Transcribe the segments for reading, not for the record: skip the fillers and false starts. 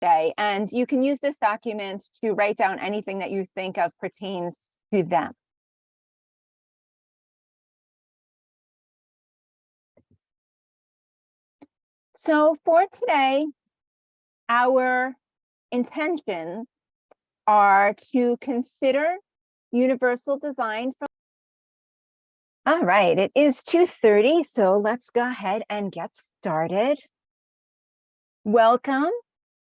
today, and you can use this document to write down anything that you think of pertains to them. So for today, our intentions are to consider universal design. All right, it is 2:30, so let's go ahead and get started. Welcome.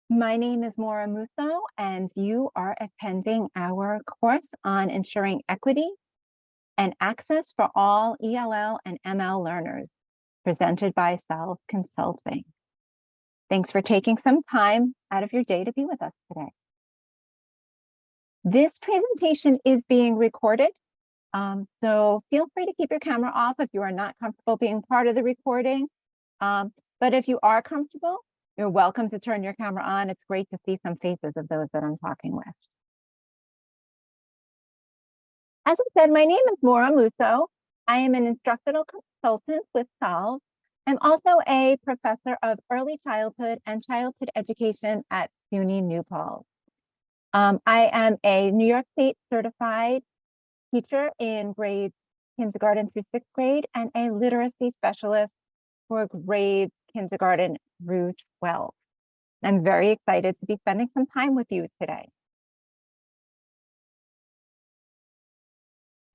My name is Maura, and you are attending our course on ensuring equity and access for all ELL and ML learners, presented by Salve Consulting. Thanks for taking some time out of your day to be with us today. This presentation is being recorded, so feel free to keep your camera off if you are not comfortable being part of the recording. But if you are comfortable, you're welcome to turn your camera on. It's great to see some faces of those that I'm talking with. As I said, my name is Maura. I am an instructional consultant with Salve. I'm also a professor of early childhood and childhood education at SUNY New Paltz. I am a New York State certified teacher in grades kindergarten through 6th grade and a literacy specialist for grades kindergarten through 12. I'm very excited to be spending some time with you today.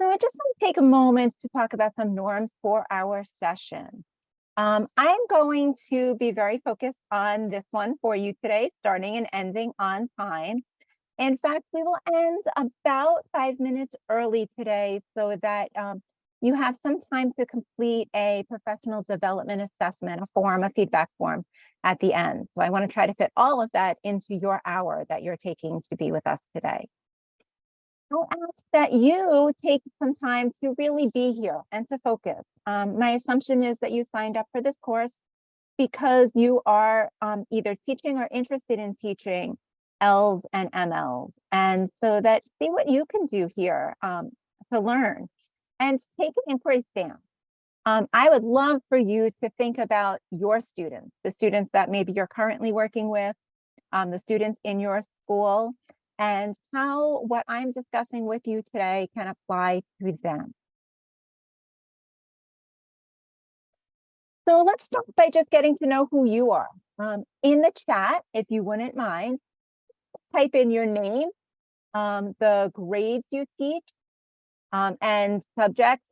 So I just want to take a moment to talk about some norms for our session. I'm going to be very focused on this one for you today, starting and ending on time. In fact, we will end about 5 minutes early today so that you have some time to complete a professional development assessment, a feedback form at the end. So I want to try to fit all of that into your hour that you're taking to be with us today. I'll ask that you take some time to really be here and to focus. My assumption is that you signed up for this course because you are either teaching or interested in teaching ELLs and MLs. And so that see what you can do here to learn and take an inquiry stance. I would love for you to think about your students, the students that maybe you're currently working with, the students in your school, and how what I'm discussing with you today can apply to them. So let's start by just getting to know who you are. In the chat, if you wouldn't mind, type in your name, the grades you teach, and subjects,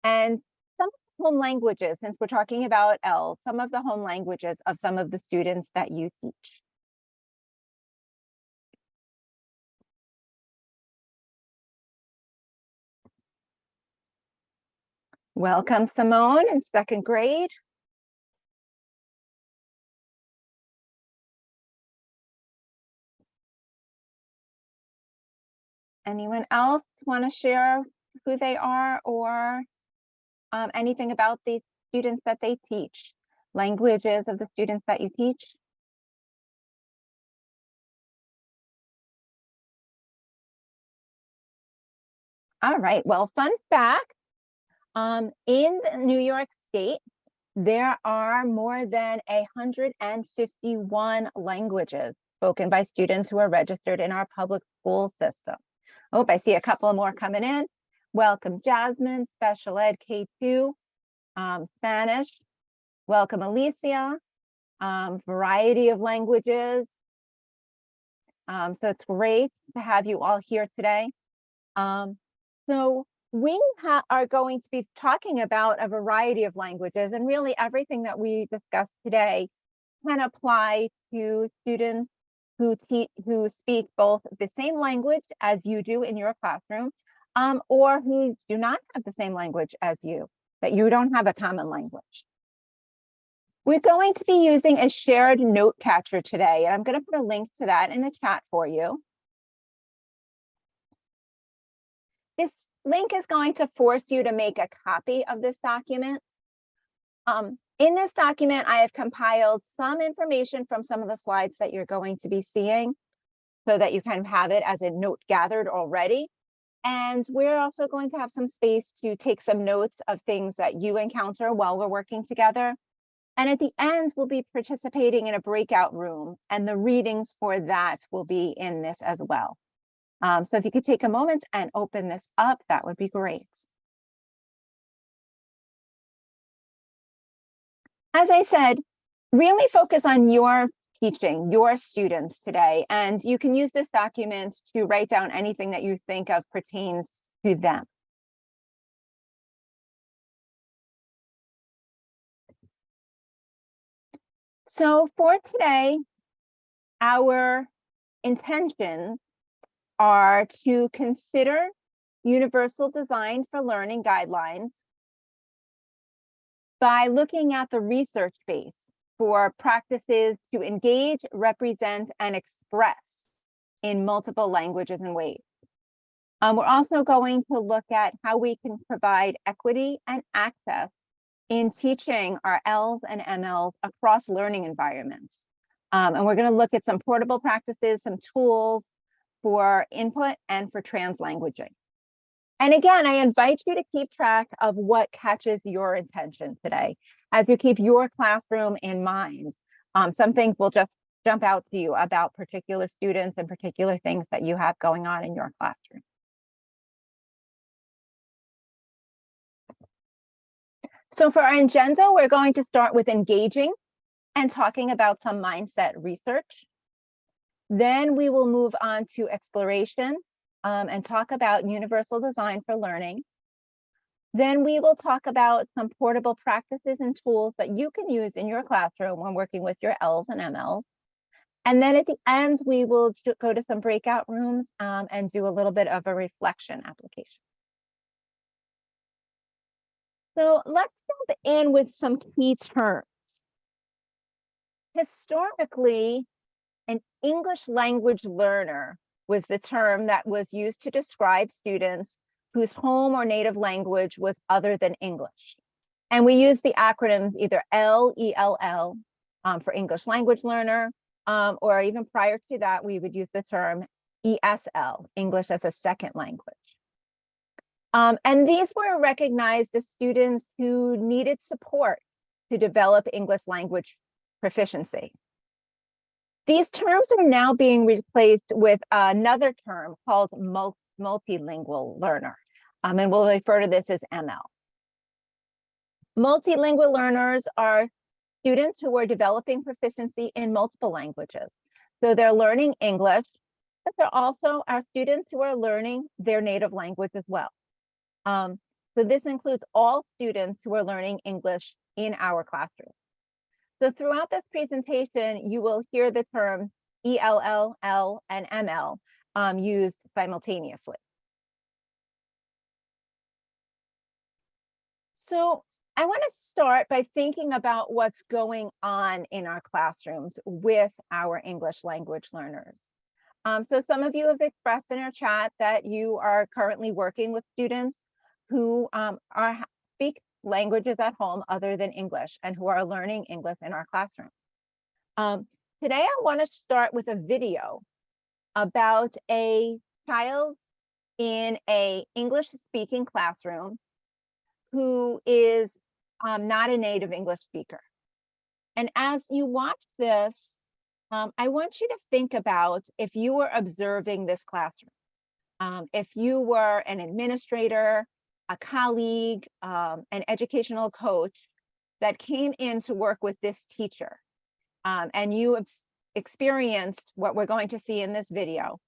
and some home languages, since we're talking about ELL, some of the home languages of some of the students that you teach. Welcome, Simone, in 2nd grade. Anyone else want to share who they are or anything about the students that they teach, languages of the students that you teach? All right, well, fun fact, in New York State, there are more than 151 languages spoken by students who are registered in our public school system. Oh, I see a couple more coming in. Welcome, Jasmine, Special Ed K2, Spanish. Welcome, Alicia, variety of languages. So it's great to have you all here today. So we are going to be talking about a variety of languages, and really everything that we discussed today can apply to students who speak both the same language as you do in your classroom, or who do not have the same language as you, that you don't have a common language. We're going to be using a shared note catcher today, and I'm going to put a link to that in the chat for you. This link is going to force you to make a copy of this document. In this document, I have compiled some information from some of the slides that you're going to be seeing so that you kind of have it as a note gathered already. And we're also going to have some space to take some notes of things that you encounter while we're working together. And at the end, we'll be participating in a breakout room, and the readings for that will be in this as well. So if you could take a moment and open this up, that would be great. As I said, really focus on your teaching, your students today, and you can use this document to write down anything that you think of pertains to them. So for today, our intentions are to consider universal design for learning guidelines by looking at the research base for practices to engage, represent, and express in multiple languages and ways. We're also going to look at how we can provide equity and access in teaching our ELLs and MLs across learning environments. And we're going to look at some portable practices, some tools for input and for translanguaging. And again, I invite you to keep track of what catches your attention today as you keep your classroom in mind. Some things will just jump out to you about particular students and particular things that you have going on in your classroom. So for our agenda, we're going to start with engaging and talking about some mindset research. Then we will move on to exploration and talk about universal design for learning. Then we will talk about some portable practices and tools that you can use in your classroom when working with your ELLs and MLs. And then at the end, we will go to some breakout rooms and do a little bit of a reflection application. So let's jump in with some key terms. Historically, an English language learner was the term that was used to describe students whose home or native language was other than English. And we use the acronyms either ELL for English language learner, or even prior to that, we would use the term ESL, English as a second language. And these were recognized as students who needed support to develop English language proficiency. These terms are now being replaced with another term called multilingual learner, and we'll refer to this as ML. Multilingual learners are students who are developing proficiency in multiple languages. So they're learning English, but they're also our students who are learning their native language as well. So this includes all students who are learning English in our classroom. So throughout this presentation, you will hear the terms ELL, L, and ML used simultaneously. So I want to start by thinking about what's going on in our classrooms with our English language learners. So some of you have expressed in our chat that you are currently working with students who speak languages at home other than English and who are learning English in our classrooms. Today, I want to start with a video about a child in an English-speaking classroom who is not a native English speaker. And as you watch this, I want you to think about if you were observing this classroom. If you were an administrator, a colleague, an educational coach that came in to work with this teacher, and you have experienced what we're going to see in this video,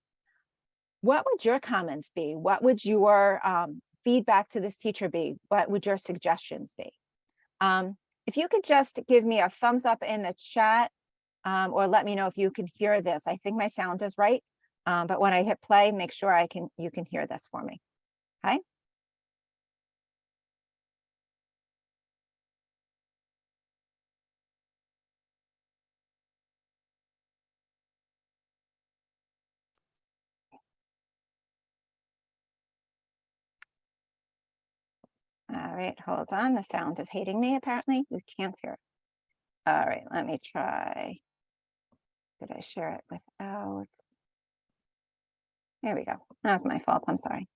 what would your comments be? What would your feedback to this teacher be? What would your suggestions be? If you could just give me a thumbs up in the chat, or let me know if you can hear this. I think my sound is right, but when I hit play, make sure you can hear this for me. Okay. All right, hold on. The sound is hating me, apparently. You can't hear it. All right, let me try. Did I share it without? There we go. That was my fault. I'm sorry.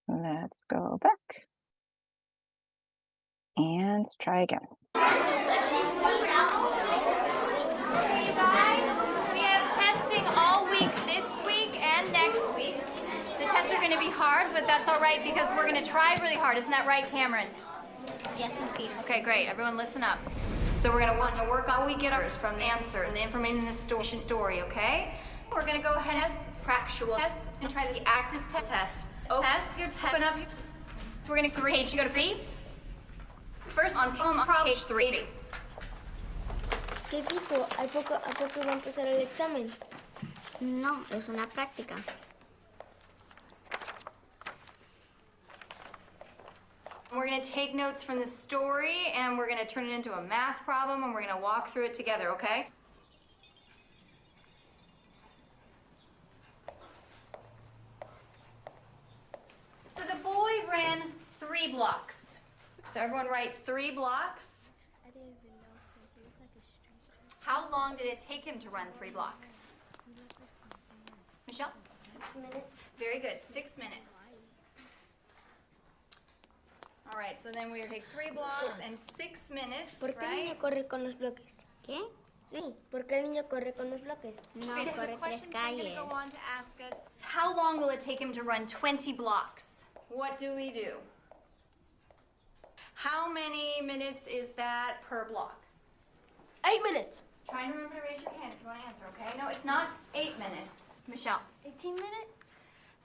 Let's go back. And try again. We have testing all week this week and next week. The tests are going to be hard, but that's all right because we're going to try really hard. Isn't that right, Cameron? Yes, Miss Peters. Okay, great. Everyone listen up. So we're going to want to work all week ours from the answer and the information in the story, okay? We're going to go ahead and test, practical tests, and try this actus test. Test, your test, open up. We're going to page, you go to B. First on page 3. ¿Qué dijo? ¿A poco va a empezar el examen? No, es una práctica. We're going to take notes from the story and we're going to turn it into a math problem and we're going to walk through it together, okay? So the boy ran 3 blocks. So everyone write 3 blocks. I didn't even know. He looked like a stranger. How long did it take him to run 3 blocks? Michelle? 6 minutes. Very good, 6 minutes. All right, so then we take 3 blocks and 6 minutes, ¿Por qué el right? niño corre con los bloques? ¿Qué? Sí, ¿por qué el niño corre con los bloques? No, Okay, so the corre 3 questions are going to calles. go on to ask us, how long will it take him to run 20 blocks? What do we do? How many minutes is that per block? 8 minutes. Try and remember to raise your hand if you want to answer, okay? No, it's not 8 minutes. Michelle? 18 minutes?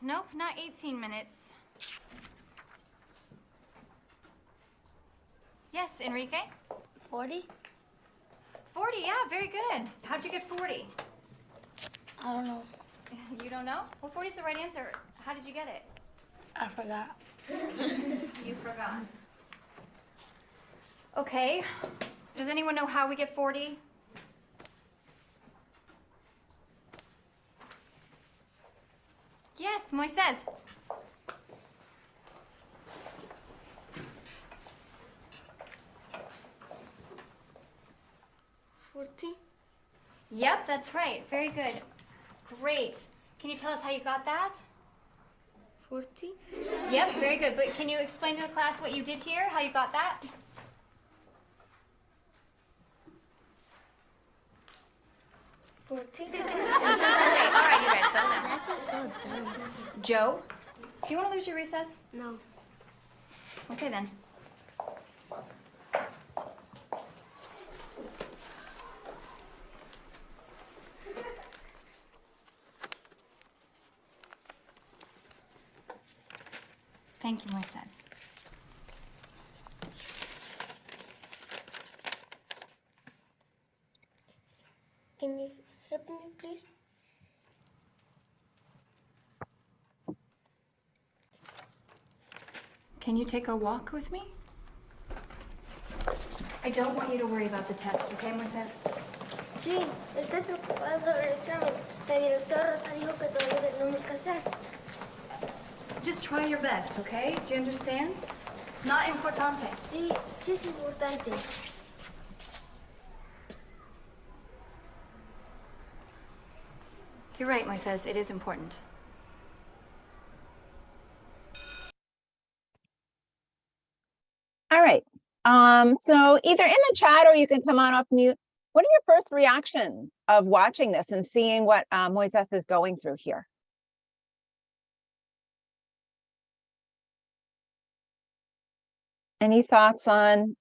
Nope, not 18 minutes. Yes, Enrique? 40? 40, yeah, very good. How'd you get 40? I don't know. You don't know? Well, 40 is the right answer. How did you get it? I forgot. You forgot. Okay. Does anyone know how we get 40? Yes, Moises. Yep, that's right. Very good. Great. Can you tell us how you got that? 40? Yep, very good. But can you explain to the class what you did here, how you got that? 40? Okay, all right, you guys, settle down. I feel so dumb. Joe, do you want to lose your recess? No. Okay, then. Thank you, Moises. Can you help me, please? Can you take a walk with me? I don't want you to worry about the test, okay, Moises? Sí, estoy preocupada sobre el examen. La directora Rosa dijo que todavía tenemos que hacer. Just try your best, okay? Do you understand? Not importante. Sí, sí es importante. You're right, Moises. It is important. All right. So either in the chat or you can come on off mute. What are your first reactions of watching this and seeing what Moises is going through here? Any thoughts on,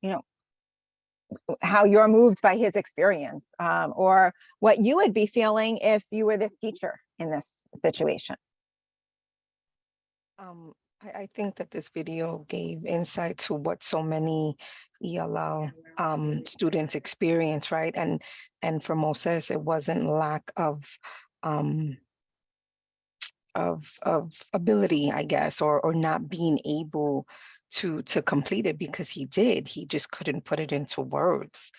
how you're moved by his experience, or what you would be feeling if you were the teacher in this situation? I think that this video gave insight to what so many ELL students experience, right? And for Moses, it wasn't lack of ability, I guess, or not being able to complete it, because he did. He just couldn't put it into words,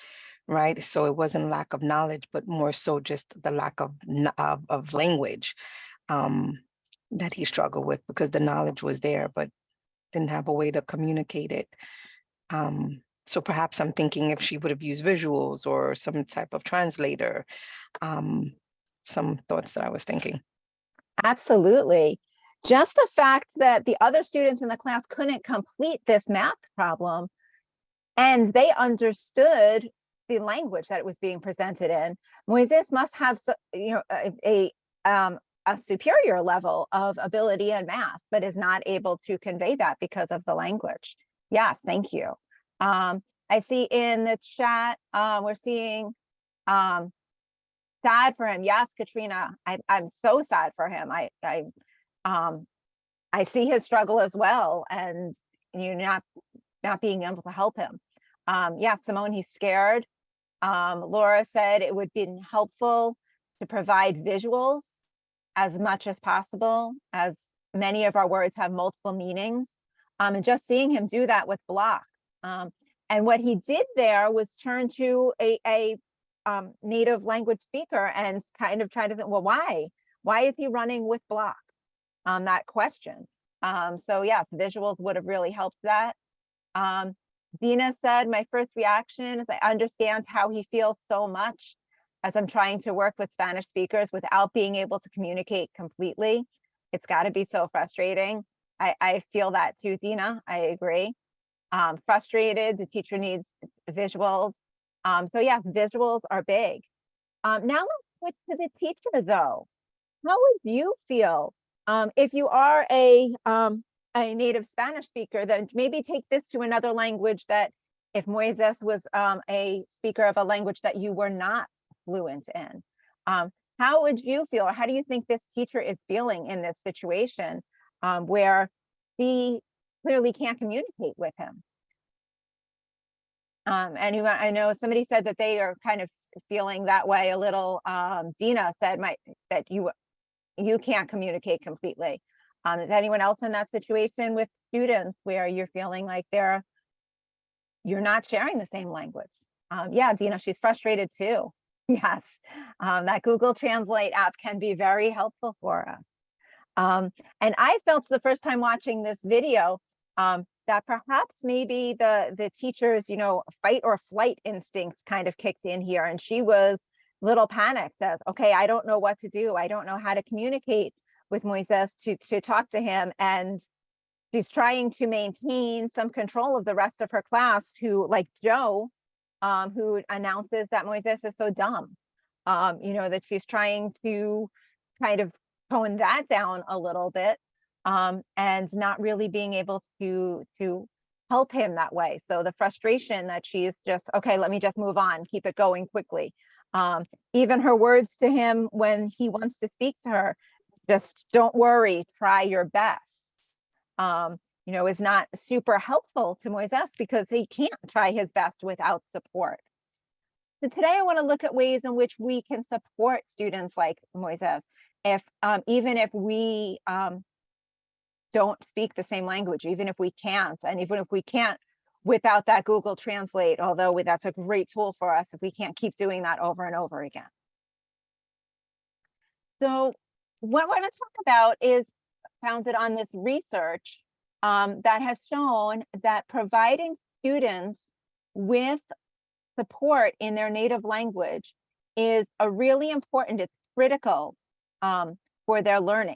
right? So it wasn't lack of knowledge, but more so just the lack of language that he struggled with, because the knowledge was there, but didn't have a way to communicate it. So perhaps I'm thinking if she would have used visuals or some type of translator, some thoughts that I was thinking. Absolutely. Just the fact that the other students in the class couldn't complete this math problem and they understood the language that it was being presented in. Moises must have, a superior level of ability in math, but is not able to convey that because of the language. Yes, thank you. I see in the chat, we're seeing sad for him. Yes, Katrina, I'm so sad for him. I see his struggle as well, and not being able to help him. Yeah, Simone, he's scared. Laura said it would be helpful to provide visuals as much as possible, as many of our words have multiple meanings. And just seeing him do that with block. And what he did there was turn to a native language speaker and kind of try to think, well, why? Why is he running with block on that question? So yeah, visuals would have really helped that. Dina said, my first reaction is I understand how he feels so much as I'm trying to work with Spanish speakers without being able to communicate completely. It's got to be so frustrating. I feel that too, Dina. I agree. Frustrated, the teacher needs visuals. So yeah, visuals are big. Now let's switch to the teacher though. How would you feel if you are a native Spanish speaker, then maybe take this to another language that if Moises was a speaker of a language that you were not fluent in. How would you feel, or how do you think this teacher is feeling in this situation where he clearly can't communicate with him? And I know somebody said that they are kind of feeling that way a little. Dina said that you can't communicate completely. Is anyone else in that situation with students where you're feeling like you're not sharing the same language? Yeah, Dina, she's frustrated too. Yes, that Google Translate app can be very helpful for us. And I felt the first time watching this video that perhaps maybe the teacher's, fight or flight instincts kind of kicked in here, and she was a little panicked as, okay, I don't know what to do. I don't know how to communicate with Moises to talk to him, and she's trying to maintain some control of the rest of her class, who, like Joe, who announces that Moises is so dumb, that she's trying to kind of tone that down a little bit, and not really being able to help him that way. So the frustration that she's just, okay, let me just move on, keep it going quickly. Even her words to him when he wants to speak to her, just don't worry, try your best, is not super helpful to Moises because he can't try his best without support. So today I want to look at ways in which we can support students like Moises, even if we don't speak the same language, even if we can't, and even if we can't without that Google Translate, although that's a great tool for us, if we can't keep doing that over and over again. So what we're going to talk about is founded on this research that has shown that providing students with support in their native language is a really important, it's critical for their learning,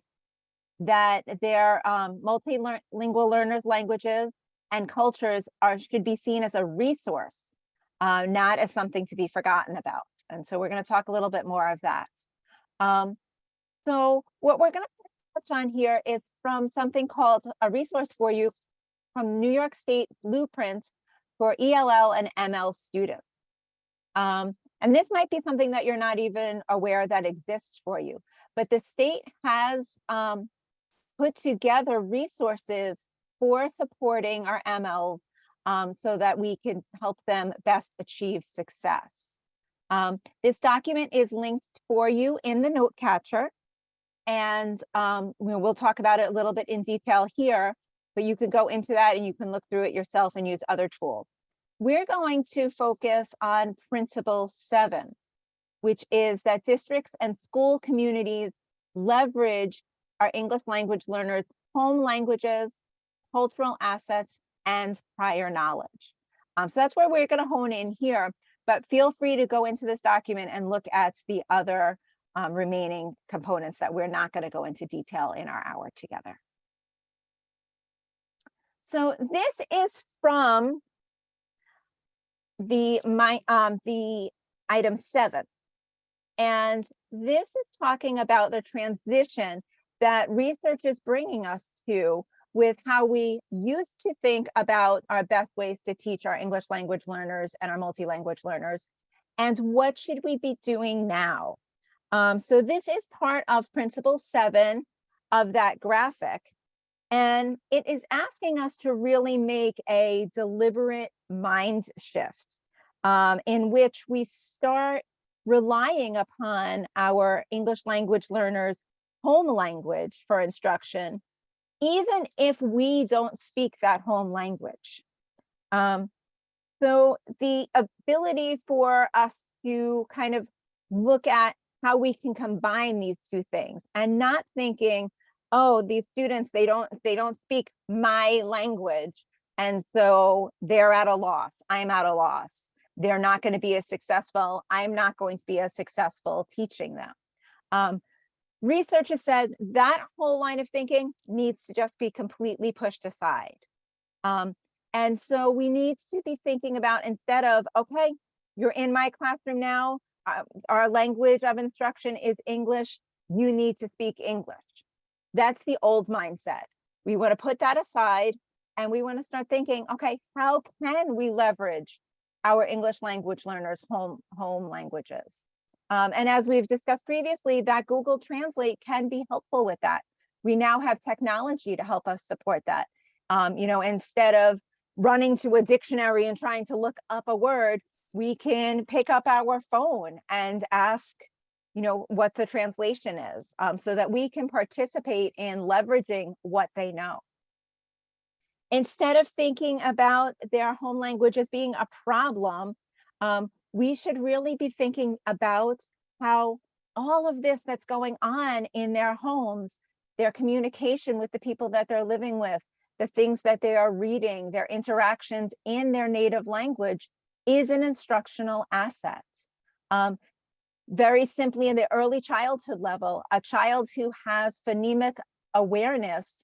that their multilingual learners' languages and cultures should be seen as a resource, not as something to be forgotten about. And so we're going to talk a little bit more of that. So what we're going to touch on here is from something called a resource for you from New York State Blueprint for ELL and ML students. And this might be something that you're not even aware that exists for you, but the state has put together resources for supporting our MLs so that we can help them best achieve success. This document is linked for you in the note catcher, and we'll talk about it a little bit in detail here, but you can go into that and you can look through it yourself and use other tools. We're going to focus on Principle 7, which is that districts and school communities leverage our English language learners' home languages, cultural assets, and prior knowledge. So that's where we're going to hone in here, but feel free to go into this document and look at the other remaining components that we're not going to go into detail in our hour together. So this is from the item 7. And this is talking about the transition that research is bringing us to with how we used to think about our best ways to teach our English language learners and our multi-language learners, and what should we be doing now? So this is part of Principle 7 of that graphic, and it is asking us to really make a deliberate mind shift in which we start relying upon our English language learners' home language for instruction, even if we don't speak that home language. So the ability for us to kind of look at how we can combine these two things and not thinking, oh, these students, they don't speak my language, and so they're at a loss. I'm at a loss. They're not going to be as successful. I'm not going to be as successful teaching them. Research has said that whole line of thinking needs to just be completely pushed aside. And so we need to be thinking about, instead of, okay, you're in my classroom now, our language of instruction is English, you need to speak English. That's the old mindset. We want to put that aside and we want to start thinking, okay, how can we leverage our English language learners' home languages? And as we've discussed previously, that Google Translate can be helpful with that. We now have technology to help us support that. Instead of running to a dictionary and trying to look up a word, we can pick up our phone and ask, what the translation is, so that we can participate in leveraging what they know. Instead of thinking about their home language as being a problem, we should really be thinking about how all of this that's going on in their homes, their communication with the people that they're living with, the things that they are reading, their interactions in their native language, is an instructional asset. Very simply, in the early childhood level, a child who has phonemic awareness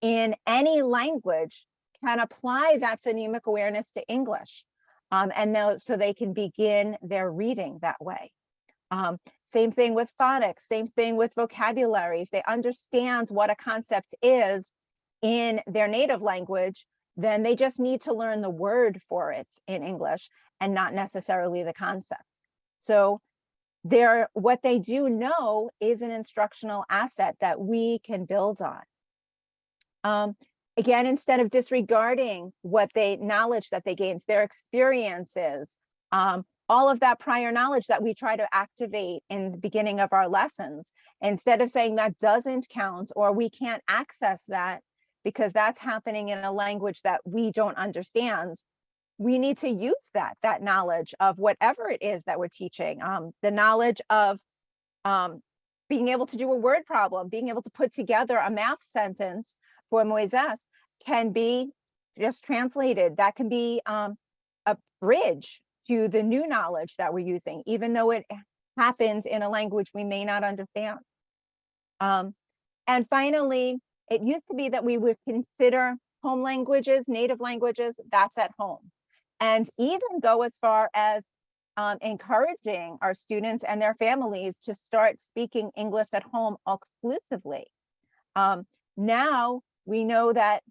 in any language can apply that phonemic awareness to English. So they can begin their reading that way. Same thing with phonics, same thing with vocabulary. If they understand what a concept is in their native language, then they just need to learn the word for it in English and not necessarily the concept. So what they do know is an instructional asset that we can build on. Again, instead of disregarding knowledge that they gained, their experiences, all of that prior knowledge that we try to activate in the beginning of our lessons, instead of saying that doesn't count or we can't access that because that's happening in a language that we don't understand, we need to use that knowledge of whatever it is that we're teaching, the knowledge of being able to do a word problem, being able to put together a math sentence for Moises can be just translated. That can be a bridge to the new knowledge that we're using, even though it happens in a language we may not understand. And finally, it used to be that we would consider home languages, native languages, that's at home, and even go as far as encouraging our students and their families to start speaking English at home exclusively. Now we know that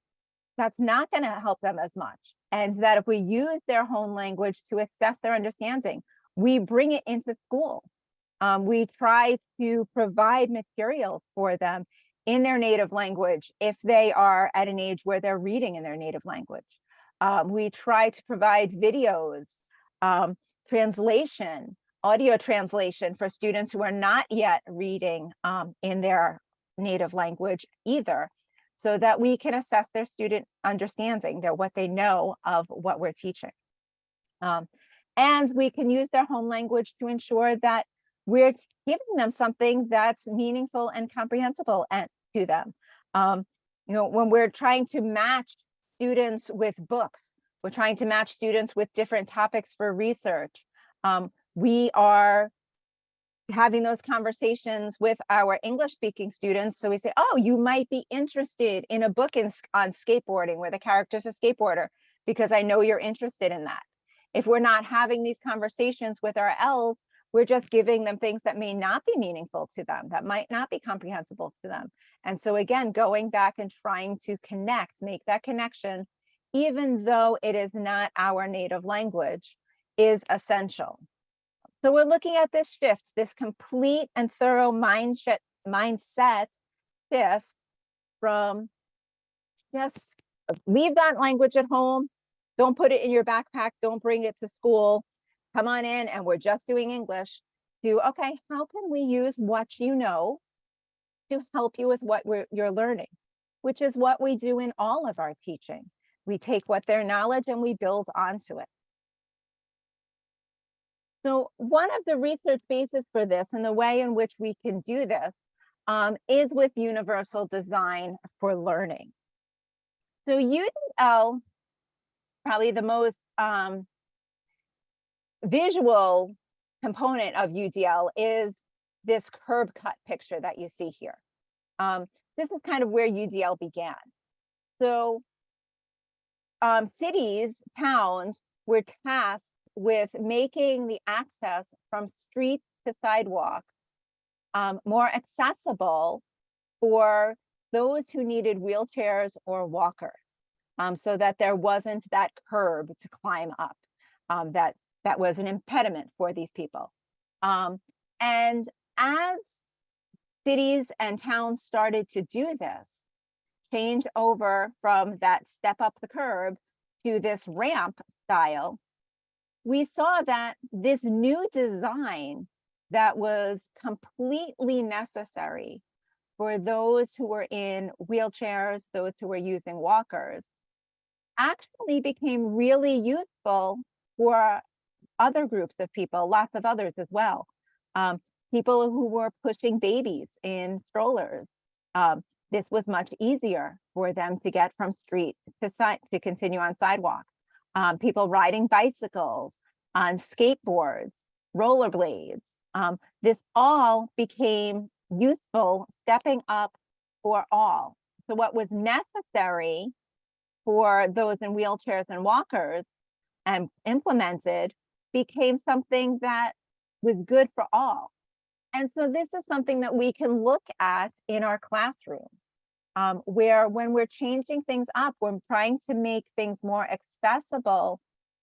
that's not going to help them as much, and that if we use their home language to assess their understanding, we bring it into school. We try to provide materials for them in their native language if they are at an age where they're reading in their native language. We try to provide videos, translation, audio translation for students who are not yet reading in their native language either, so that we can assess their student understanding, what they know of what we're teaching. And we can use their home language to ensure that we're giving them something that's meaningful and comprehensible to them. When we're trying to match students with books, we're trying to match students with different topics for research. We are having those conversations with our English speaking students. So we say, oh, you might be interested in a book on skateboarding where the character's a skateboarder, because I know you're interested in that. If we're not having these conversations with our ELLs, we're just giving them things that may not be meaningful to them, that might not be comprehensible to them. And so again, going back and trying to connect, make that connection, even though it is not our native language, is essential. So we're looking at this shift, this complete and thorough mindset shift from just leave that language at home, don't put it in your backpack, don't bring it to school, come on in and we're just doing English, to, okay, how can we use what you know to help you with what you're learning, which is what we do in all of our teaching. We take what their knowledge and we build onto it. So one of the research bases for this and the way in which we can do this is with universal design for learning. So UDL, probably the most visual component of UDL, is this curb cut picture that you see here. This is kind of where UDL began. So cities, towns were tasked with making the access from streets to sidewalks more accessible for those who needed wheelchairs or walkers, so that there wasn't that curb to climb up that was an impediment for these people. And as cities and towns started to do this, change over from that step up the curb to this ramp style, we saw that this new design that was completely necessary for those who were in wheelchairs, those who were using walkers, actually became really useful for other groups of people, lots of others as well. People who were pushing babies in strollers. This was much easier for them to get from street to continue on sidewalk. People riding bicycles, on skateboards, rollerblades. This all became useful, stepping up for all. So what was necessary for those in wheelchairs and walkers and implemented became something that was good for all. And so this is something that we can look at in our classrooms, where when we're changing things up, we're trying to make things more accessible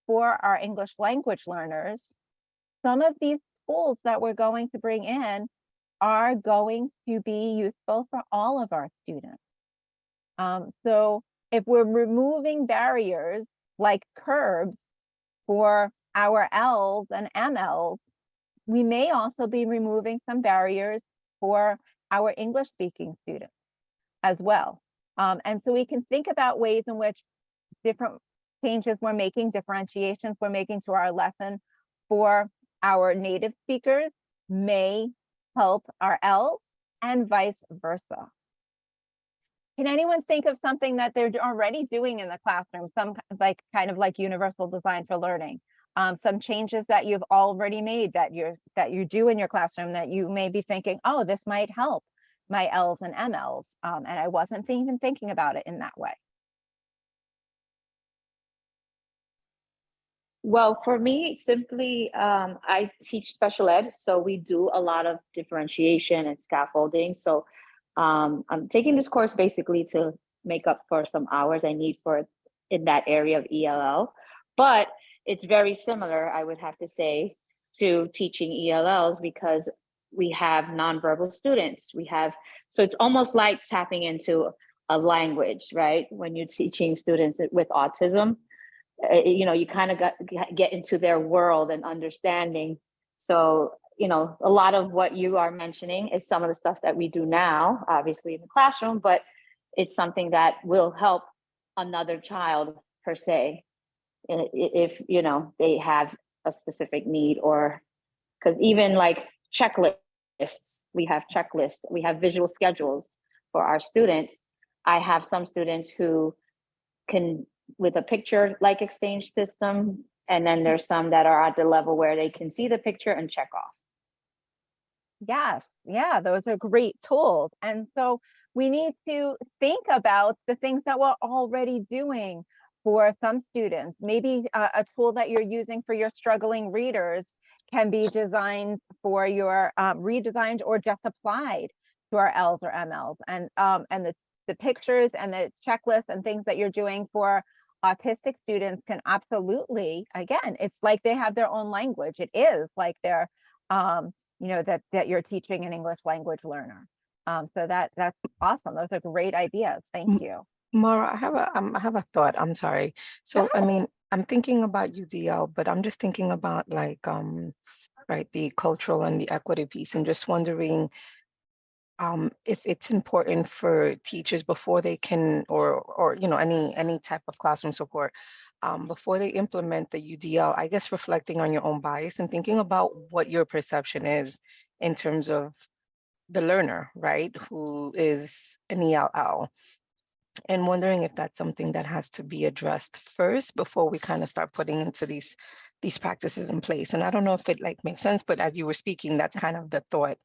for our English language learners. Some of these tools that we're going to bring in are going to be useful for all of our students. So if we're removing barriers like curbs for our L's and MLs, we may also be removing some barriers for our English speaking students as well. And so we can think about ways in which different changes we're making, differentiations we're making to our lesson for our native speakers may help our L's and vice versa. Can anyone think of something that they're already doing in the classroom, some kind of like universal design for learning? Some changes that you've already made that you do in your classroom that you may be thinking, oh, this might help my L's and MLs, and I wasn't even thinking about it in that way. Well, for me, simply, I teach special ed, so we do a lot of differentiation and scaffolding. So I'm taking this course basically to make up for some hours I need for in that area of ELL, but it's very similar, I would have to say, to teaching ELLs because we have nonverbal students. So it's almost like tapping into a language, right? When you're teaching students with autism, you kind of get into their world and understanding. So, a lot of what you are mentioning is some of the stuff that we do now, obviously in the classroom, but it's something that will help another child per se, if, they have a specific need, or because even like checklists, we have visual schedules for our students. I have some students who can, with a picture like exchange system, and then there's some that are at the level where they can see the picture and check off. Yes, yeah, those are great tools. And so we need to think about the things that we're already doing for some students. Maybe a tool that you're using for your struggling readers can be designed for your redesigned or just applied to our L's or MLs. And the pictures and the checklists and things that you're doing for autistic students can absolutely, again, it's like they have their own language. It is like they're, you know, that you're teaching an English language learner. So that's awesome. Those are great ideas. Thank you. Maura, I have a thought. I'm sorry. So, I Go. mean, I'm thinking about UDL, but I'm just thinking about like, right, the cultural and the equity piece, and just wondering if it's important for teachers before they can, or you know, any type of classroom support, before they implement the UDL, I guess reflecting on your own bias and thinking about what your perception is in terms of the learner, right, who is an ELL, and wondering if that's something that has to be addressed first before we kind of start putting into these practices in place. And I don't know if it like makes sense, but as you were speaking, that's kind of the thought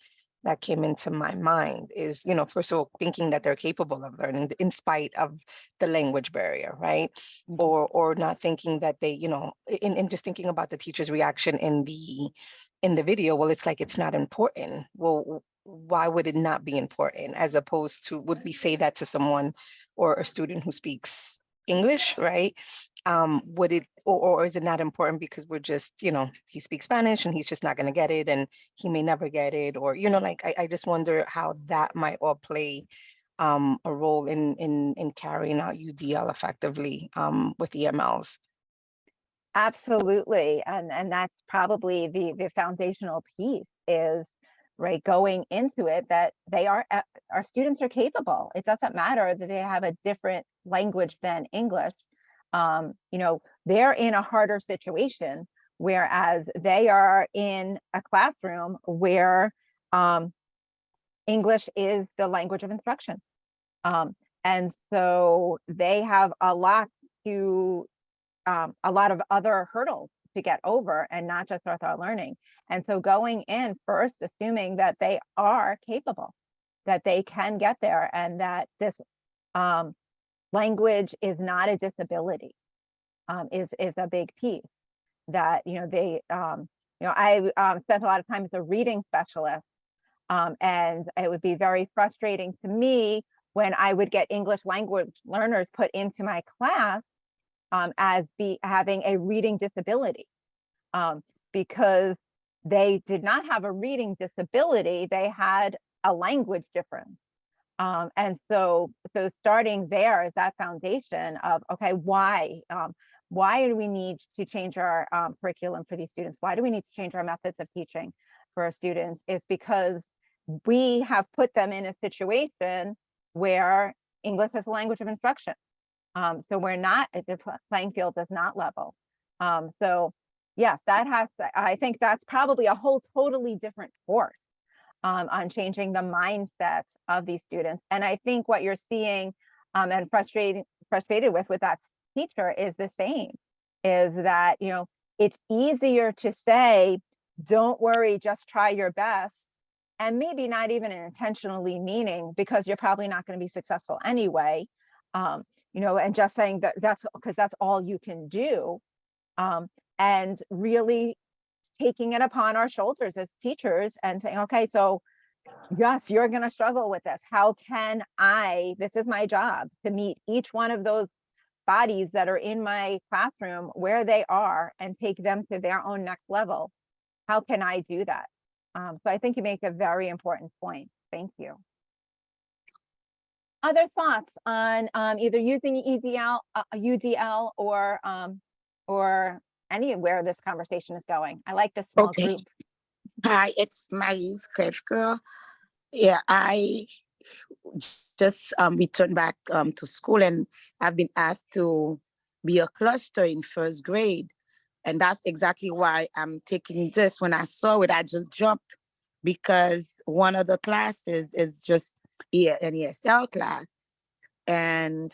that came into my mind is, you know, first of all, thinking that they're capable of learning in spite of the language barrier, right? Or not thinking that they, you know, in just thinking about the teacher's reaction in the video, well, it's like it's not important. Well, why would it not be important? As opposed to, would we say that to someone or a student who speaks English, right? Would it, or is it not important because we're just, you know, he speaks Spanish and he's just not going to get it and he may never get it, or, you know, like I just wonder how that might all play a role in carrying out UDL effectively with EMLs. Absolutely. And that's probably the foundational piece is, right, going into it, that they are, our students are capable. It doesn't matter that they have a different language than English. You know, they're in a harder situation, whereas they are in a classroom where English is the language of instruction. And so they have a lot of other hurdles to get over, and not just with our learning. And so going in first, assuming that they are capable, that they can get there, and that this language is not a disability, is a big piece. That, you know, they, you know, I spent a lot of time as a reading specialist, and it would be very frustrating to me when I would get English language learners put into my class as having a reading disability, because they did not have a reading disability, they had a language difference. And so starting there is that foundation of, okay, why do we need to change our curriculum for these students? Why do we need to change our methods of teaching for our students? It's because we have put them in a situation where English is a language of instruction. So we're not, the playing field is not level. So yes, I think that's probably a whole totally different course on changing the mindset of these students. And I think what you're seeing and frustrated with that teacher is the same, is that, you know, it's easier to say, don't worry, just try your best, and maybe not even intentionally meaning, because you're probably not going to be successful anyway. You know, and just saying that's because that's all you can do, and really taking it upon our shoulders as teachers and saying, okay, so yes, you're going to struggle with this. How can this is my job to meet each one of those bodies that are in my classroom where they are and take them to their own next level. How can I do that? So I think you make a very important point. Thank you. Other thoughts on either using UDL or anywhere this conversation is going? I like this small Okay. group. Hi, it's Mary's Clef Girl. Yeah, I just returned back to school, and I've been asked to be a cluster in first grade. And that's exactly why I'm taking this. When I saw it, I just jumped, because one of the classes is just an ESL class. And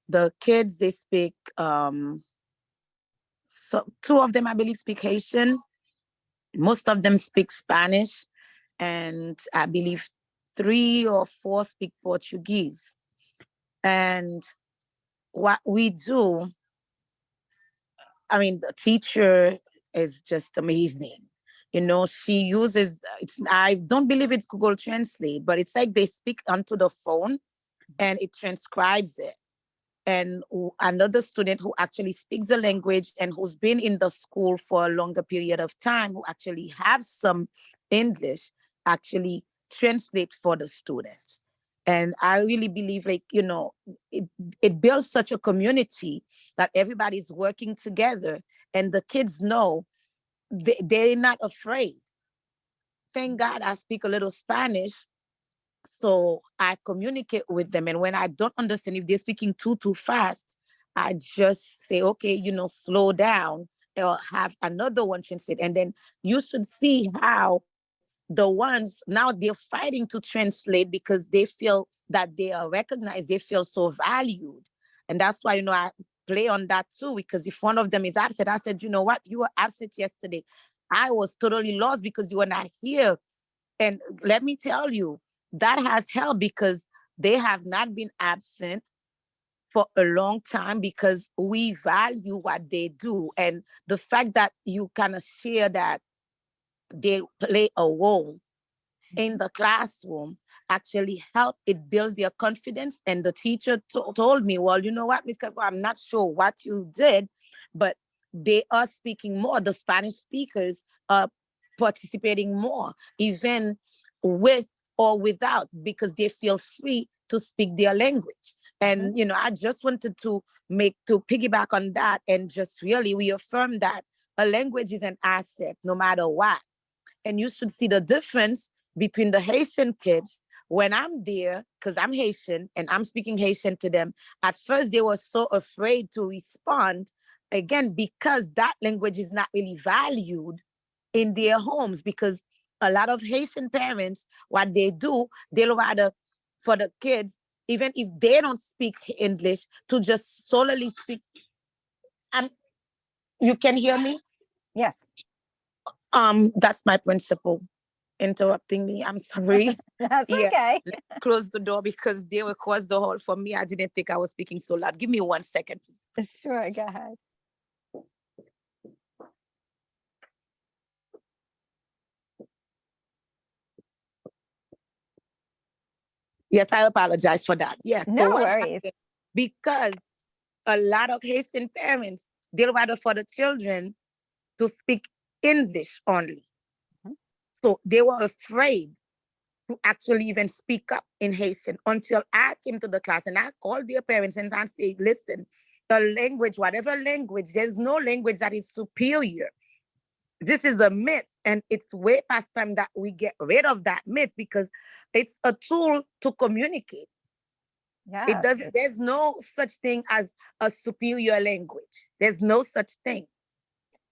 the kids, they speak, so two of them, I believe, speak Haitian. Most of them speak Spanish. And I believe 3 or 4 speak Portuguese. And what we do, I mean, the teacher is just amazing. You know, she uses, I don't believe it's Google Translate, but it's like they speak onto the phone and it transcribes it. And another student who actually speaks the language and who's been in the school for a longer period of time, who actually have some English, actually translate for the students. And I really believe, like, you know, it builds such a community that everybody's working together and the kids know they're not afraid. Thank God I speak a little Spanish, so I communicate with them. And when I don't understand, if they're speaking too fast, I just say, okay, you know, slow down, or have another one translate. And then you should see how the ones now they're fighting to translate because they feel that they are recognized, they feel so valued. And that's why, you know, I play on that too, because if one of them is absent, I said, you know what, you were absent yesterday. I was totally lost because you were not here. And let me tell you, that has helped because they have not been absent for a long time because we value what they do. And the fact that you kind of share that they play a role in the classroom actually help. It builds their confidence. And the teacher told me, well, you know what, Miss Kafka, I'm not sure what you did, but they are speaking more. The Spanish speakers are participating more, even with or without, because they feel free to speak their language. And, you know, I just wanted to piggyback on that and just really reaffirm that a language is an asset no matter what. And you should see the difference between the Haitian kids when I'm there, because I'm Haitian and I'm speaking Haitian to them. At first, they were so afraid to respond, again, because that language is not really valued in their homes. Because a lot of Haitian parents, what they do, they'll rather for the kids, even if they don't speak English, to just solely speak. You can hear me? Yes. That's my principal interrupting me. I'm sorry. That's Yeah. okay. Let's close the door because they were across the hall for me. I didn't think I was speaking so loud. Give me 1 second, please. Sure, go ahead. Yes, I apologize for that. Yes. No So what worries. happened? Because a lot of Haitian parents, they'd rather for the children to speak English only. Mhm. So they were afraid to actually even speak up in Haitian until I came to the class and I called their parents and I said, listen, the language, whatever language, there's no language that is superior. This is a myth, and it's way past time that we get rid of that myth because it's a tool to communicate. It Yes, doesn't, there's no such thing as a superior language. There's no such thing.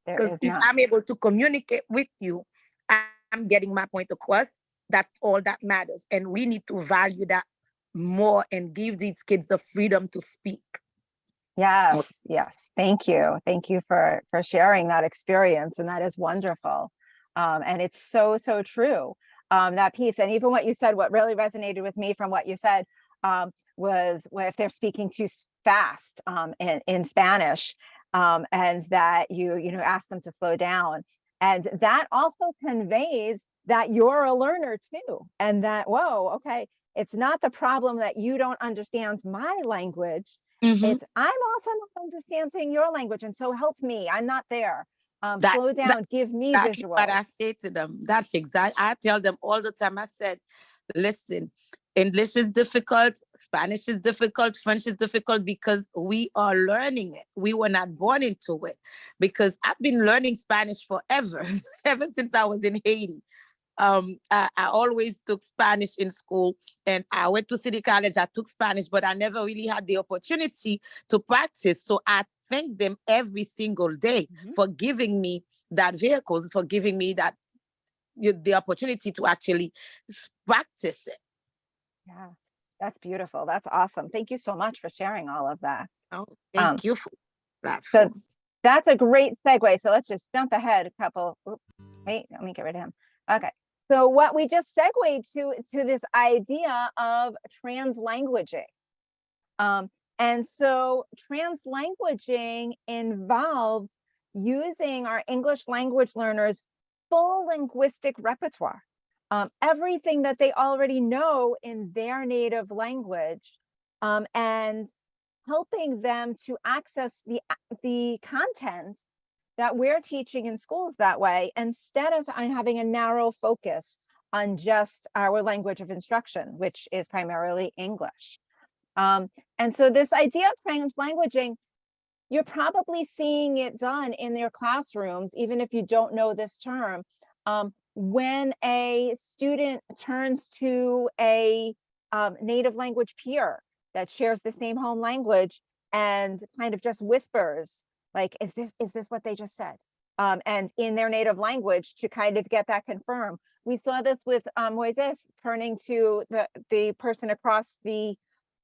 there Because is if not. I'm able to communicate with you, I'm getting my point across. That's all that matters. And we need to value that more and give these kids the freedom to speak. Yes, yes. Thank you. Thank you for sharing that experience. And that is wonderful. And it's so true. That piece. And even what you said, what really resonated with me from what you said was if they're speaking too fast in Spanish, and that you know ask them to slow down. And that also conveys that you're a learner too. And that, whoa, okay, it's not the problem that you don't understand my language. Mhm. It's I'm also not understanding your language, and so help me. I'm not there. That, Slow that's down. Give me exactly what visuals. I say to them. That's exactly, I tell them all the time. I said, listen, English is difficult, Spanish is difficult, French is difficult because we are learning it. We were not born into it. Because I've been learning Spanish forever, ever since I was in Haiti. I always took Spanish in school, and I went to City College. I took Spanish, but I never really had the opportunity to practice. So I thank them every single day for giving me that vehicle, for giving me that the opportunity to actually practice it. Yeah, that's beautiful. That's awesome. Thank you so much for sharing all of that. Oh, Um, thank you for the so platform. that's a great segue. So let's just jump ahead a couple. Oops, wait, let me get rid of him. Okay. So what we just segued to this idea of translanguaging. And so translanguaging involves using our English language learners' full linguistic repertoire, everything that they already know in their native language, and helping them to access the content that we're teaching in schools that way, instead of having a narrow focus on just our language of instruction, which is primarily English. And so this idea of translanguaging, you're probably seeing it done in their classrooms, even if you don't know this term. When a student turns to a native language peer that shares the same home language and kind of just whispers, like, is this what they just said? And in their native language to kind of get that confirmed. We saw this with Moises turning to the person across the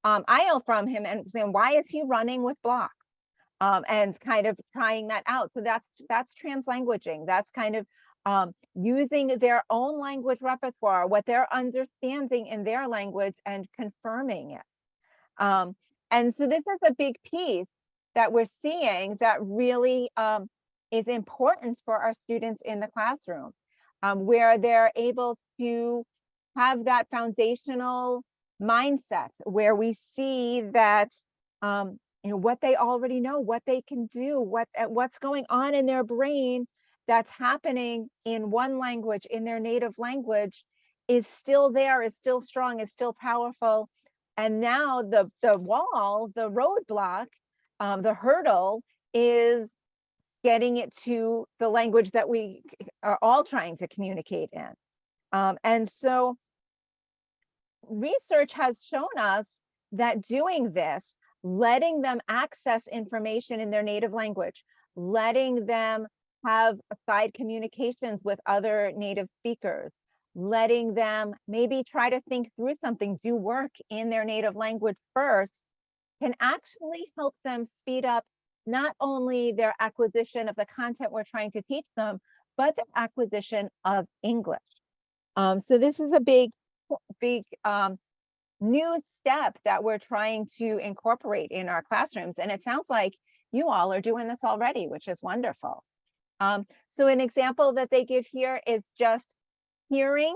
aisle from him and saying, why is he running with block? And kind of trying that out. So that's translanguaging. That's kind of using their own language repertoire, what they're understanding in their language, and confirming it. And so this is a big piece that we're seeing that really is important for our students in the classroom, where they're able to have that foundational mindset, where we see that what they already know, what they can do, what's going on in their brain that's happening in one language, in their native language, is still there, is still strong, is still powerful. And now the wall, the roadblock, the hurdle is getting it to the language that we are all trying to communicate in. And so research has shown us that doing this, letting them access information in their native language, letting them have side communications with other native speakers, letting them maybe try to think through something, do work in their native language first, can actually help them speed up not only their acquisition of the content we're trying to teach them, but the acquisition of English. So this is a big new step that we're trying to incorporate in our classrooms. And it sounds like you all are doing this already, which is wonderful. So an example that they give here is just hearing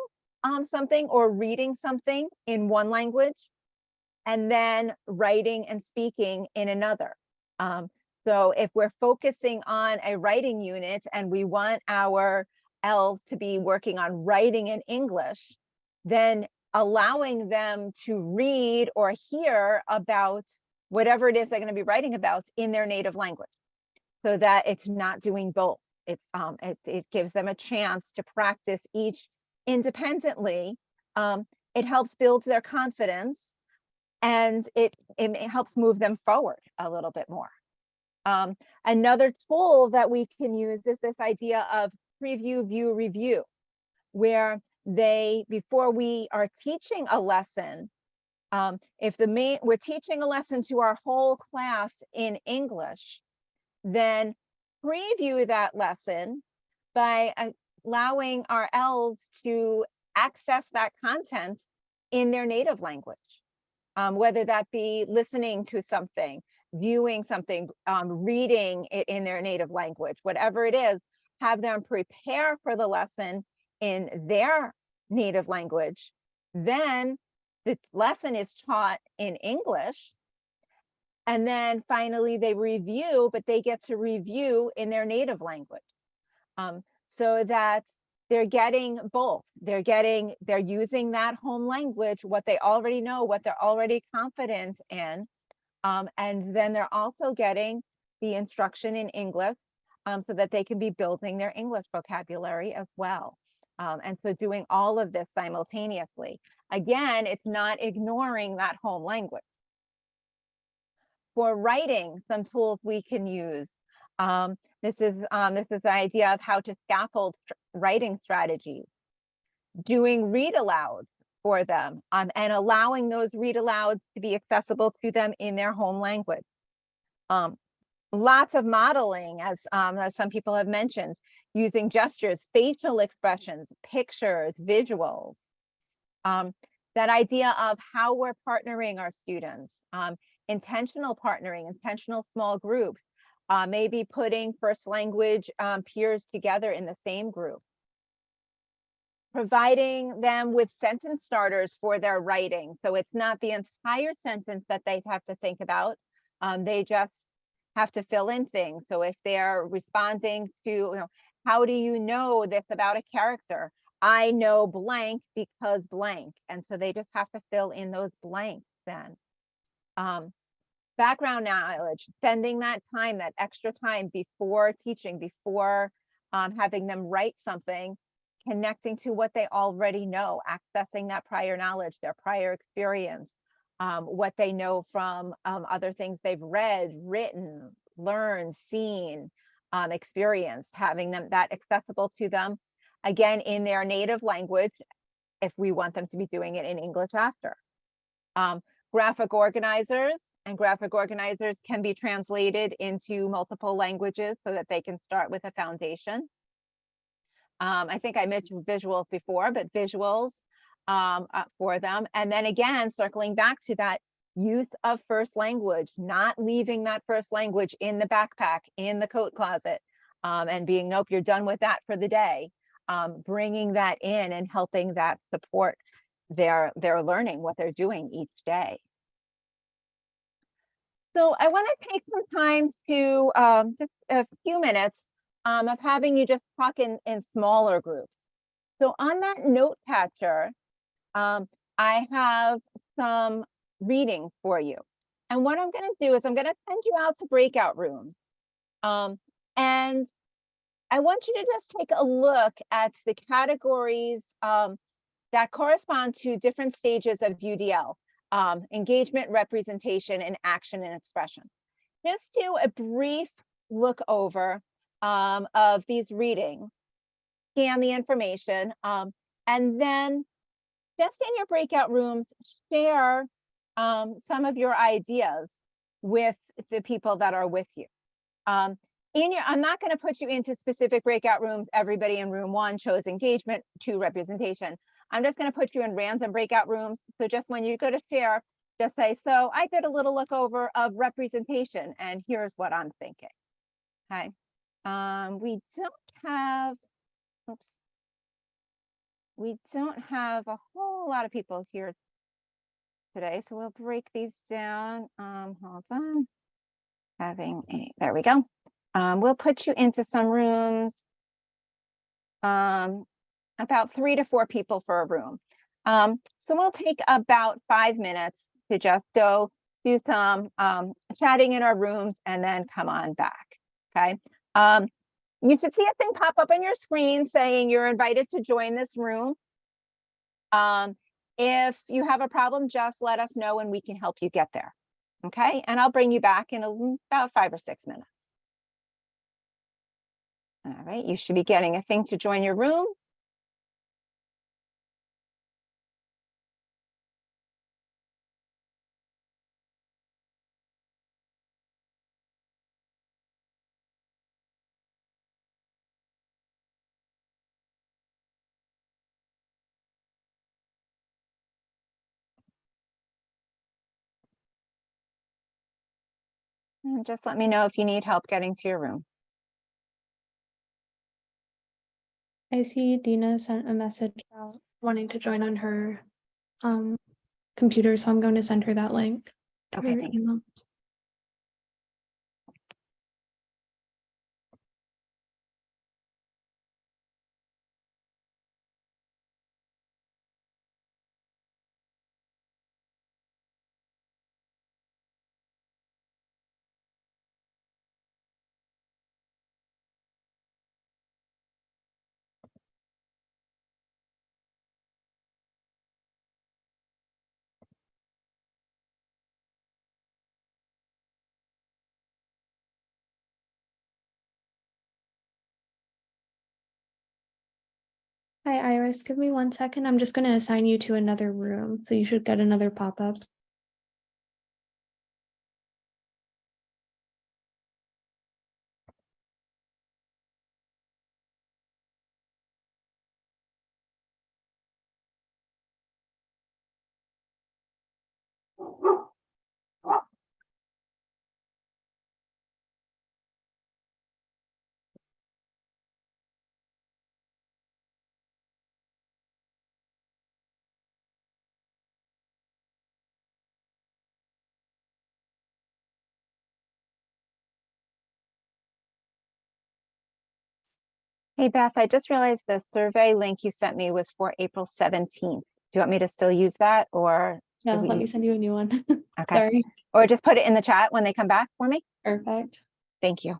something or reading something in one language, and then writing and speaking in another. So if we're focusing on a writing unit and we want our ELL to be working on writing in English, then allowing them to read or hear about whatever it is they're going to be writing about in their native language, so that it's not doing both. It gives them a chance to practice each independently. It helps build their confidence, and it helps move them forward a little bit more. Another tool that we can use is this idea of preview, view, review, where before we are teaching a lesson, if we're teaching a lesson to our whole class in English, then preview that lesson by allowing our ELLs to access that content in their native language, whether that be listening to something, viewing something, reading it in their native language, whatever it is, have them prepare for the lesson in their native language. Then the lesson is taught in English. And then finally they review, but they get to review in their native language. So that they're getting both. They're using that home language, what they already know, what they're already confident in. And then they're also getting the instruction in English, so that they can be building their English vocabulary as well. And so doing all of this simultaneously. Again, it's not ignoring that home language. For writing, some tools we can use. This is the idea of how to scaffold writing strategies. Doing read alouds for them, and allowing those read alouds to be accessible to them in their home language. Lots of modeling, as some people have mentioned, using gestures, facial expressions, pictures, visuals. That idea of how we're partnering our students, intentional partnering, intentional small groups, maybe putting first language peers together in the same group, providing them with sentence starters for their writing. So it's not the entire sentence that they have to think about. They just have to fill in things. So if they're responding to, how do you know this about a character? I know blank because blank. And so they just have to fill in those blanks then. Background knowledge, spending that time, that extra time before teaching, before having them write something, connecting to what they already know, accessing that prior knowledge, their prior experience, what they know from other things they've read, written, learned, seen, experienced, having them that accessible to them, again, in their native language, if we want them to be doing it in English after. Graphic organizers, and graphic organizers can be translated into multiple languages so that they can start with a foundation. I think I mentioned visuals before, but visuals for them. And then again, circling back to that use of first language, not leaving that first language in the backpack, in the coat closet, and being, nope, you're done with that for the day. Bringing that in and helping that support their learning, what they're doing each day. So I want to take some time to just a few minutes of having you just talk in smaller groups. So on that note catcher, I have some reading for you. And what I'm going to do is I'm going to send you out to breakout rooms. And I want you to just take a look at the categories that correspond to different stages of UDL. Engagement, representation, and action and expression. Just do a brief look over of these readings, scan the information, and then just in your breakout rooms, share some of your ideas with the people that are with you. I'm not going to put you into specific breakout rooms. Everybody in room 1 shows engagement, 2 representation. I'm just going to put you in random breakout rooms. So just when you go to share, just say, so I did a little look over of representation and here's what I'm thinking. Okay. We don't have a whole lot of people here today. So we'll break these down. Hold on. There we go. We'll put you into some rooms. About 3 to 4 people for a room. So we'll take about 5 minutes to just go do some chatting in our rooms and then come on back, okay? You should see a thing pop up on your screen saying you're invited to join this room. If you have a problem, just let us know and we can help you get there, okay? And I'll bring you back in about 5 or 6 minutes. All right, you should be getting a thing to join your rooms. And just let me know if you need help getting to your room. I see Dina sent a message about wanting to join on her computer, so I'm going to send her that link. Okay, her thank you. email. Hi, Iris. Give me 1 second. I'm just going to assign you to another room, so you should get another pop-up. Hey, Beth, I just realized the survey link you sent me was for April 17th. Do you want me to still use that or? No, should let we- me send you a new one. Okay. Sorry. Or just put it in the chat when they come back for me? Perfect. Thank you.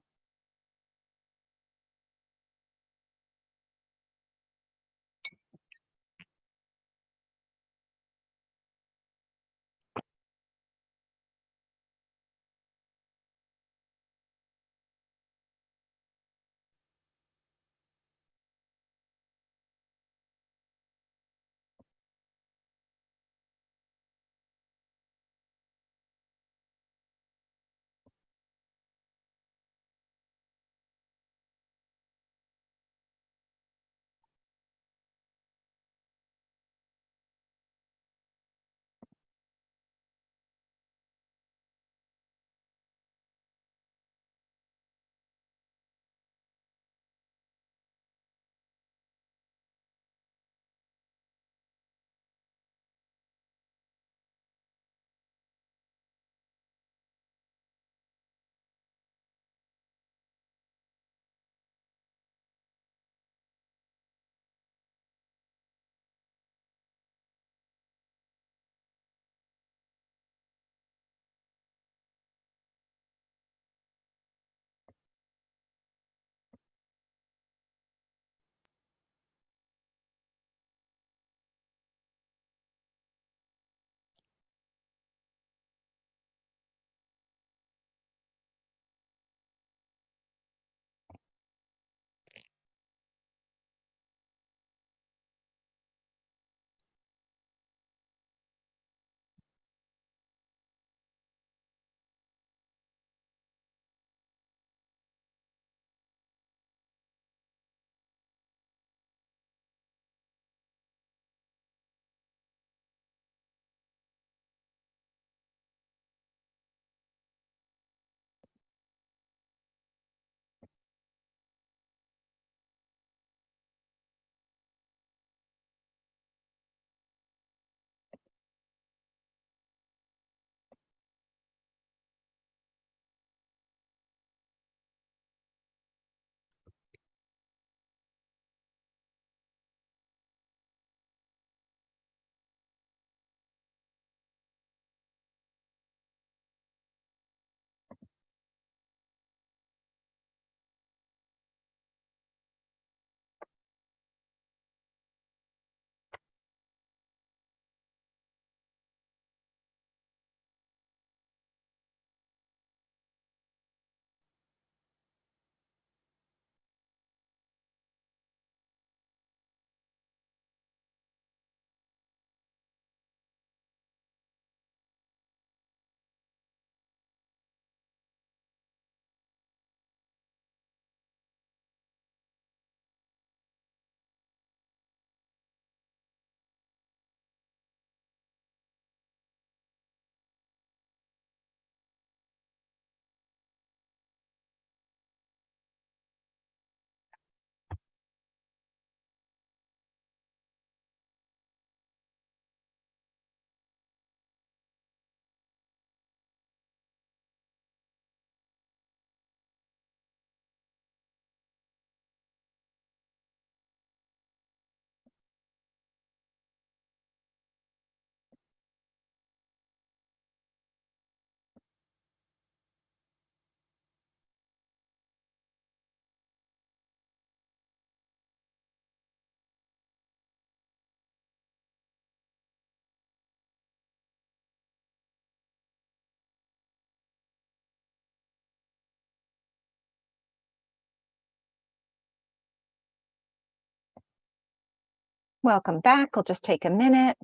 Welcome back. We'll just take a minute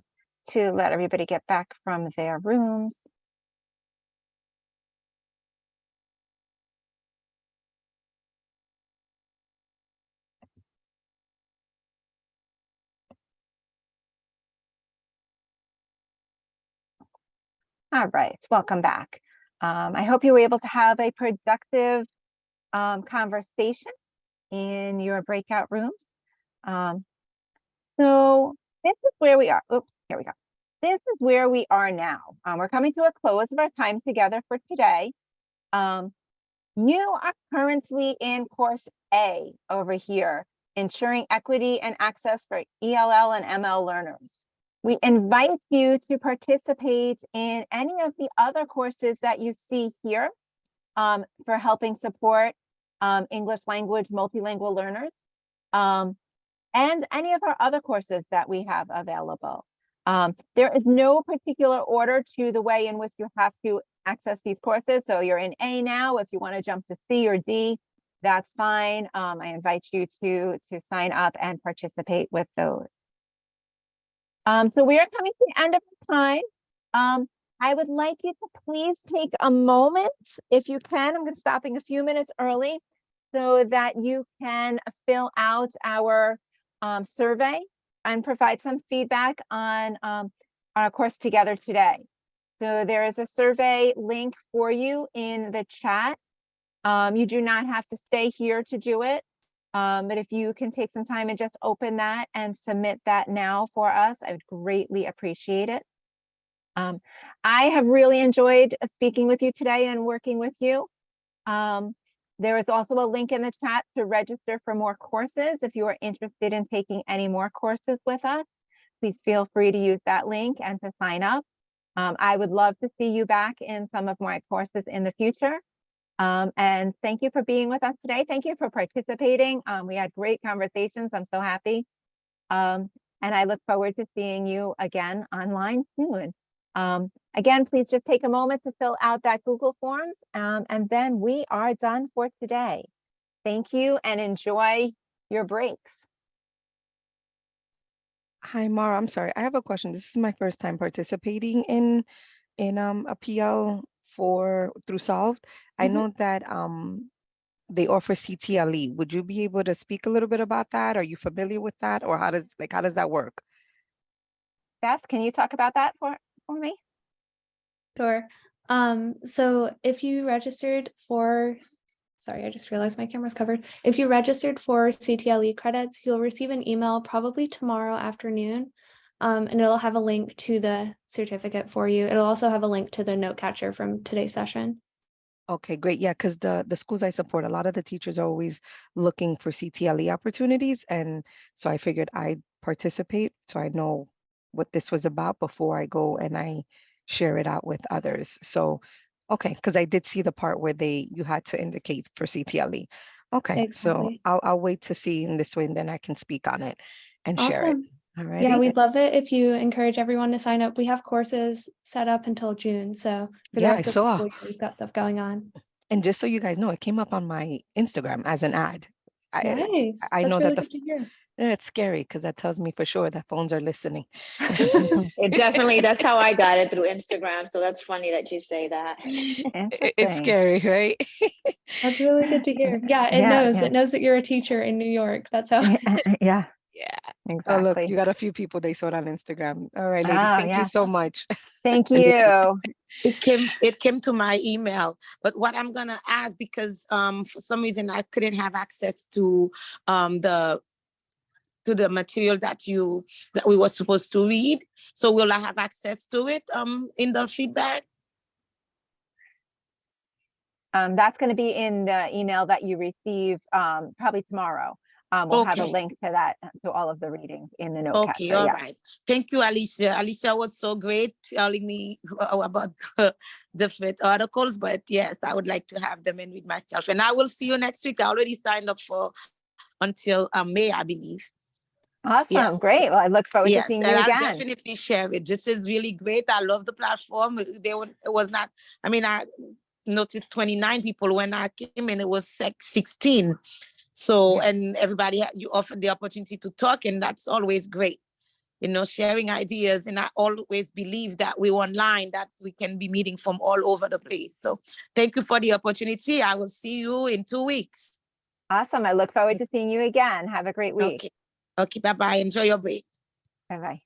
to let everybody get back from their rooms. All right, welcome back. I hope you were able to have a productive conversation in your breakout rooms. So this is where we are. Oops, here we go. This is where we are now. We're coming to a close of our time together for today. You are currently in course A over here. ensuring equity and access for ELL and ML learners. We invite you to participate in any of the other courses that you see here for helping support English language multilingual learners, and any of our other courses that we have available. There is no particular order to the way in which you have to access these courses. So you're in A now. If you want to jump to C or D, that's fine. I invite you to sign up and participate with those. So we are coming to the end of the time. I would like you to please take a moment, if you can. I'm going to stopping a few minutes early so that you can fill out our survey and provide some feedback on our course together today. So there is a survey link for you in the chat. You do not have to stay here to do it. But if you can take some time and just open that and submit that now for us, I would greatly appreciate it. I have really enjoyed speaking with you today and working with you. There is also a link in the chat to register for more courses. If you are interested in taking any more courses with us, please feel free to use that link and to sign up. I would love to see you back in some of my courses in the future. And thank you for being with us today. Thank you for participating. We had great conversations. I'm so happy. And I look forward to seeing you again online soon. Again, please just take a moment to fill out that Google Forms, and then we are done for today. Thank you and enjoy your breaks. Hi, Maura. I'm sorry. I have a question. This is my first time participating in a PL through Solved. I know that they offer CTLE. Would you be able to speak a little bit about that? Are you familiar with that, or how does that work? Beth, can you talk about that for me? Sure. So if you registered for, sorry, I just realized my camera's covered. If you registered for CTLE credits, you'll receive an email probably tomorrow afternoon, and it'll have a link to the certificate for you. It'll also have a link to the note catcher from today's session. Okay, great. Yeah, because the schools I support, a lot of the teachers are always looking for CTLE opportunities. And so I figured I'd participate so I know what this was about before I go and I share it out with others. So, okay, because I did see the part where you had to indicate for CTLE. Okay, so Exactly. I'll wait to see in this way and then I can speak on it and share it. Awesome. All Yeah, righty. we'd love it if you encourage everyone to sign up. We have courses set up until June. So for the Yeah, I rest of the saw. school year, we've got stuff going on. And just so you guys know, it came up on my Instagram as an ad. Nice. I That's know really that good to hear. it's scary because that tells me for sure that phones are listening. It definitely, that's how I got it, through Instagram. So that's funny that you say that. It's Interesting. scary, right? That's really good to hear. Yeah, it knows that you're a teacher in New York. That's how. Yeah, Yeah. exactly. Oh, look, you got a few people they saw it on Instagram. All right, ladies, Oh, thank you yeah. so much. Thank you. It came to my email, but what I'm gonna ask, because for some reason I couldn't have access to the material that we were supposed to read. So will I have access to it in the feedback? That's going to be in the email that you receive probably tomorrow. We'll have a Okay. link to that, to all of the readings in the note Okay, catcher. all Yeah. right. Thank you, Alicia. Alicia was so great telling me about the different articles, but yes, I would like to have them and read myself. And I will see you next week. I already signed up for until May, I believe. Awesome. Yes. Great. Well, I look forward to Yes, seeing and you I'll again. definitely share it. This is really great. I love the platform. It was not, I mean, I noticed 29 people when I came in, it was 16. So, Yeah. and everybody, you offered the opportunity to talk, and that's always great. You know, sharing ideas. And I always believe that we're online, that we can be meeting from all over the place. So thank you for the opportunity. I will see you in 2 weeks. Awesome. I look forward to seeing you again. Have a great week. Okay. Okay, bye-bye. Enjoy your break. Bye-bye.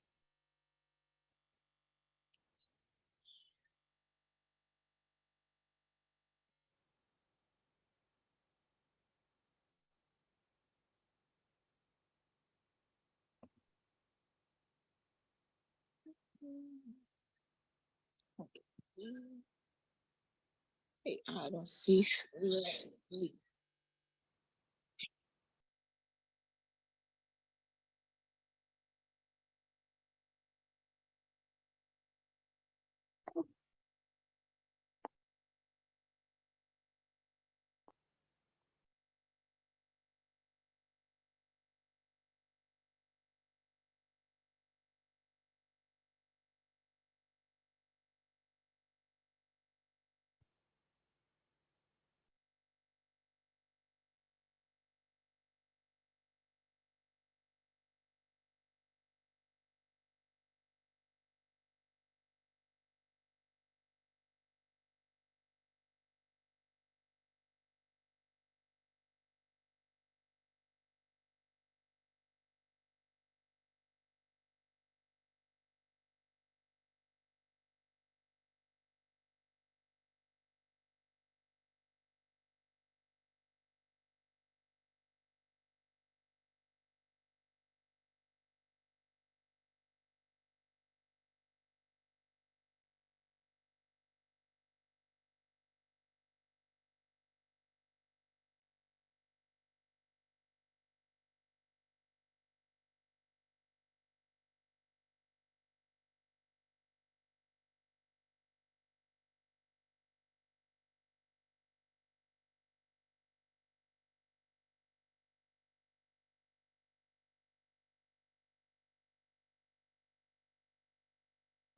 I don't see.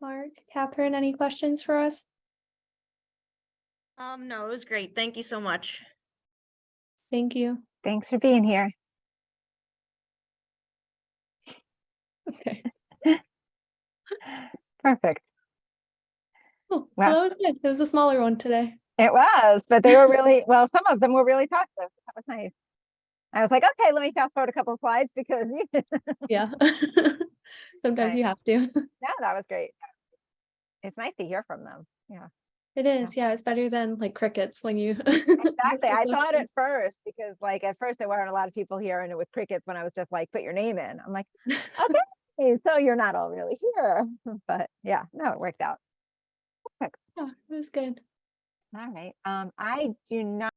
Mark, Catherine, any questions for us? No, it was great. Thank you so much. Thank you. Thanks for being here. Okay. Perfect. Oh, Wow. well, that was good. It was a smaller one today. It was, but they were really, well, some of them were really talkative. That was nice. I was like, okay, let me fast forward a couple of slides because Yeah. Sometimes Right. you have to. yeah, that was great. It's nice to hear from them. Yeah, It is. Yeah, it's better than like crickets when you. exactly. I thought at first, because like at first there weren't a lot of people here and it was crickets when I was just like, put your name in. I'm like, okay, so you're not all really here. But yeah, no, it worked out. Perfect. Yeah, it was good. All right. I do not